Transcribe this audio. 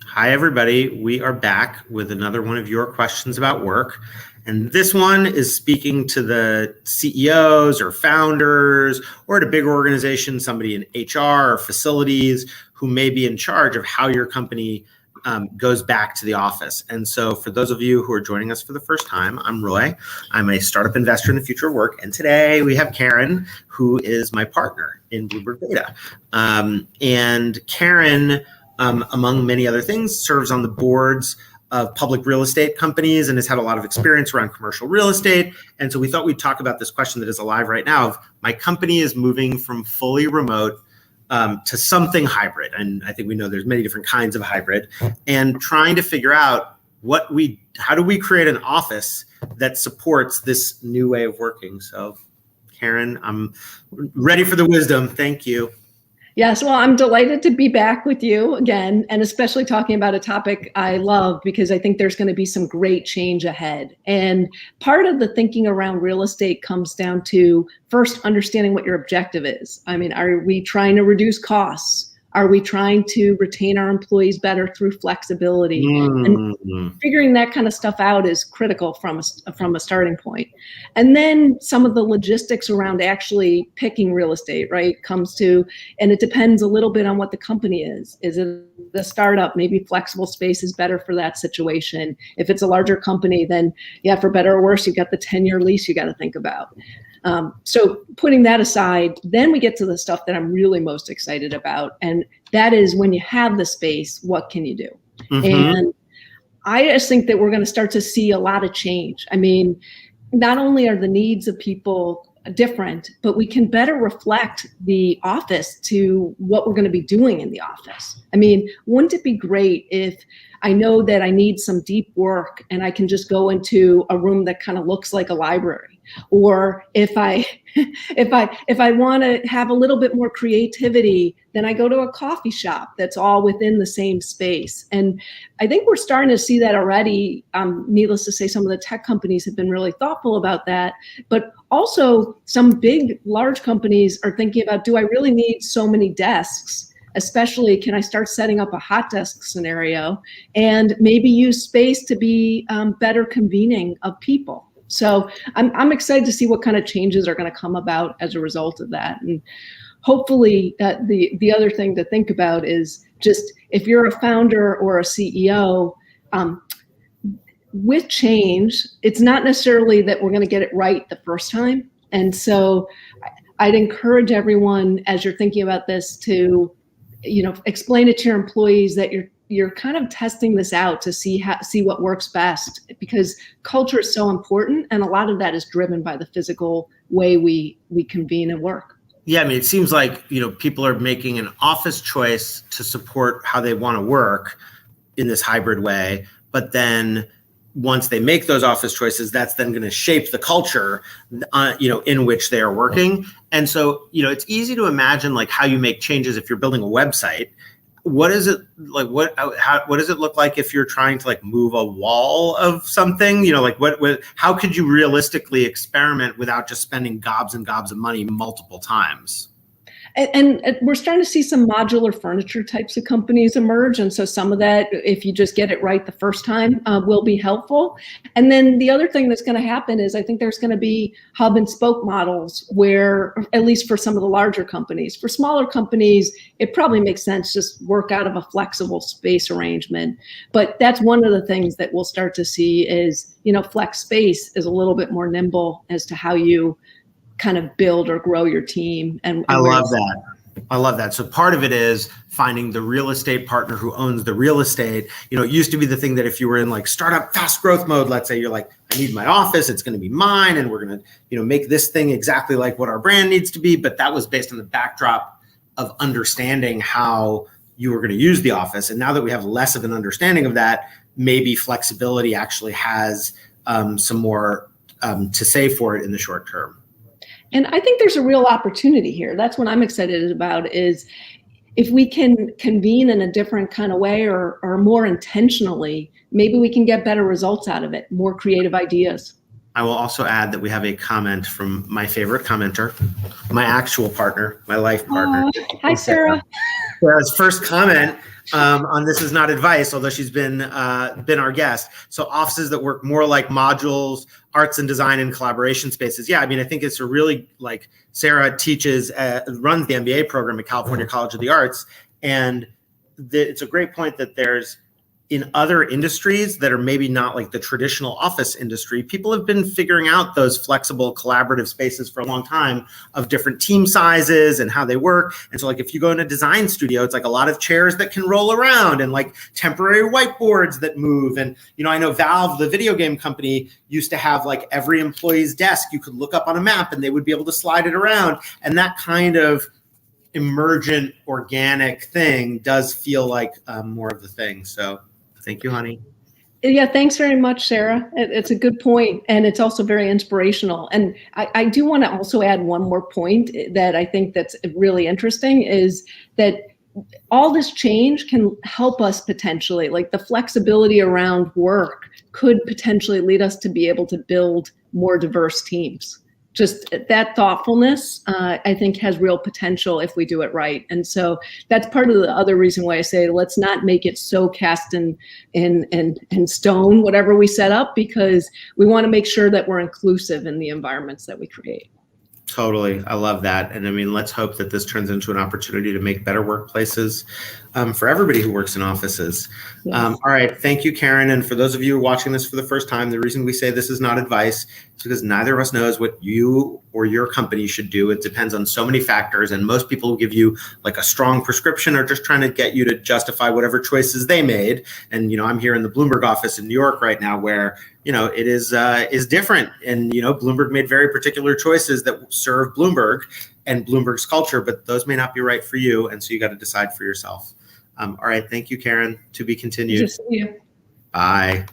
Hi, everybody. We are back with another one of your questions about work. And this one is speaking to the CEOs or founders or at a big organization, somebody in HR or facilities who may be in charge of how your company goes back to the office. And so for those of you who are joining us for the first time, I'm Roy. I'm a startup investor in the future of work. And today we have Karin, who is my partner in Bloomberg Beta. And Karin, among many other things, serves on the boards of public real estate companies and has had a lot of experience around commercial real estate. And so we thought we'd talk about this question that is alive right now of my company is moving from fully remote to something hybrid. And I think we know there's many different kinds of hybrid, and trying to figure out how do we create an office that supports this new way of working. So Karin, I'm ready for the wisdom. Thank you. Yes, well, I'm delighted to be back with you again, and especially talking about a topic I love because I think there's going to be some great change ahead. And part of the thinking around real estate comes down to first understanding what your objective is. I mean, are we trying to reduce costs? Are we trying to retain our employees better through flexibility? And figuring that kind of stuff out is critical from a starting point. And then some of the logistics around actually picking real estate, right, comes to, and it depends a little bit on what the company is. Is it the startup? Maybe flexible space is better for that situation. If it's a larger company, then yeah, for better or worse, you've got the 10-year lease you got to think about. So putting that aside, then we get to the stuff that I'm really most excited about. And that is when you have the space, what can you do? And I just think that we're going to start to see a lot of change. I mean, not only are the needs of people different, but we can better reflect the office to what we're going to be doing in the office. I mean, wouldn't it be great if I know that I need some deep work and I can just go into a room that kind of looks like a library? Or if I want to have a little bit more creativity, then I go to a coffee shop that's all within the same space. And I think we're starting to see that already. Needless to say, some of the tech companies have been really thoughtful about that. But also some big, large companies are thinking about, do I really need so many desks? Especially, can I start setting up a hot desk scenario and maybe use space to be better convening of people? So I'm excited to see what kind of changes are going to come about as a result of that. And hopefully the other thing to think about is just if you're a founder or a CEO, with change, it's not necessarily that we're going to get it right the first time. And so I'd encourage everyone as you're thinking about this to, explain it to your employees that you're kind of testing this out to see what works best, because culture is so important, and a lot of that is driven by the physical way we convene and work. Yeah, I mean, it seems like people are making an office choice to support how they want to work in this hybrid way, but then once they make those office choices, that's then going to shape the culture, in which they are working. And so, it's easy to imagine like how you make changes if you're building a website. What is it like? What does it look like if you're trying to like move a wall of something? How could you realistically experiment without just spending gobs and gobs of money multiple times? And we're starting to see some modular furniture types of companies emerge. And so some of that, if you just get it right the first time, will be helpful. And then the other thing that's going to happen is I think there's going to be hub and spoke models where, at least for some of the larger companies, for smaller companies, it probably makes sense just work out of a flexible space arrangement. But that's one of the things that we'll start to see is, flex space is a little bit more nimble as to how you kind of build or grow your team. And I love that. So part of it is finding the real estate partner who owns the real estate. It used to be the thing that if you were in like startup fast growth mode, let's say you're like, I need my office, it's going to be mine, and we're going to, make this thing exactly like what our brand needs to be. But that was based on the backdrop of understanding how you were going to use the office. And now that we have less of an understanding of that, maybe flexibility actually has some more to say for it in the short term. And I think there's a real opportunity here. That's what I'm excited about, is if we can convene in a different kind of way or more intentionally, maybe we can get better results out of it, more creative ideas. I will also add that we have a comment from my favorite commenter, my actual partner, my life partner. Hi, Sarah. Sarah's first comment on This Is Not Advice, although she's been our guest. So offices that work more like modules, arts and design and collaboration spaces. Yeah, I mean, I think it's a really, like, Sarah teaches, runs the MBA program at California College of the Arts. And it's a great point that there's, in other industries that are maybe not like the traditional office industry, people have been figuring out those flexible collaborative spaces for a long time of different team sizes and how they work. And so, like, if you go in a design studio, it's like a lot of chairs that can roll around and like temporary whiteboards that move. And, you know, I know Valve, the video game company, used to have like every employee's desk, you could look up on a map and they would be able to slide it around. And that kind of emergent organic thing does feel like more of the thing. So thank you, honey. Yeah, thanks very much, Sarah. It's a good point, and it's also very inspirational. And I do want to also add one more point that I think that's really interesting, is that all this change can help us potentially, like the flexibility around work could potentially lead us to be able to build more diverse teams. Just that thoughtfulness, I think, has real potential if we do it right. And so that's part of the other reason why I say let's not make it so cast in stone, whatever we set up, because we want to make sure that we're inclusive in the environments that we create. Totally. I love that. And I mean, let's hope that this turns into an opportunity to make better workplaces for everybody who works in offices. Yes. All right. Thank you, Karin. And for those of you watching this for the first time, the reason we say this is not advice is because neither of us knows what you or your company should do. It depends on so many factors. And most people will give you like a strong prescription or just trying to get you to justify whatever choices they made. And, you know, I'm here in the Bloomberg office in New York right now where, you know, it is different. And, you know, Bloomberg made very particular choices that serve Bloomberg and Bloomberg's culture, but those may not be right for you. And so you got to decide for yourself. All right. Thank you, Karin. To be continued. Just, yeah. Bye.